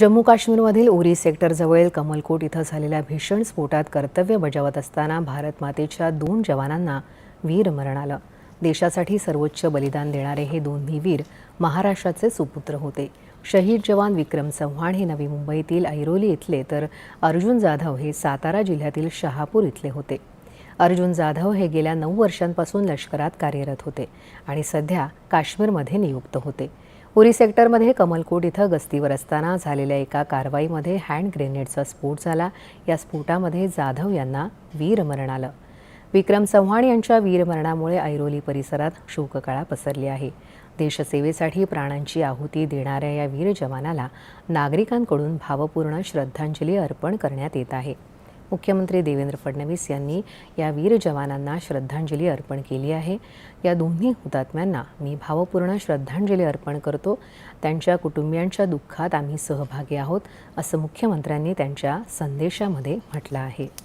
जम्मू काश्मीरमधील उरी सेक्टरजवळील कमलकोट इथं झालेल्या भीषण स्फोटात कर्तव्य बजावत असताना भारत मातेच्या 2 जवानांना वीरमरण आलं। देशासाठी सर्वोच्च बलिदान देणारे हे दोन्ही वीर महाराष्ट्राचे सुपुत्र होते। शहीद जवान विक्रम चव्हाण हे नवी मुंबईतील ऐरोली इथले तर अर्जुन जाधव हे सातारा जिल्ह्यातील शहापूर इथले होते। अर्जुन जाधव हे गेल्या 9 वर्षांपासून लष्करात कार्यरत होते आणि सध्या काश्मीरमध्ये नियुक्त होते। उरी सेक्टरमध्ये कमलकोट इथं गस्तीवर असताना झालेल्या एका कारवाईमध्ये हँड ग्रेनेडचा स्फोट झाला। या स्फोटामध्ये जाधव यांना वीरमरण आलं। विक्रम चव्हाण यांच्या वीरमरणामुळे ऐरोली परिसरात शोककळा पसरली आहे। देशसेवेसाठी प्राणांची आहुती देणाऱ्या या वीर जवानाला नागरिकांकडून भावपूर्ण श्रद्धांजली अर्पण करण्यात येत आहे। मुख्यमंत्री देवेंद्र फडणवीस यांनी या वीर जवानांना श्रद्धांजली अर्पण केली आहे। या दोन्ही हुतात्म्यांना मी भावपूर्ण श्रद्धांजली अर्पण करतो। त्यांच्या कुटुंबियांच्या दुःखात आम्ही सहभागी आहोत, असं मुख्यमंत्र्यांनी त्यांच्या संदेशामध्ये म्हटलं आहे।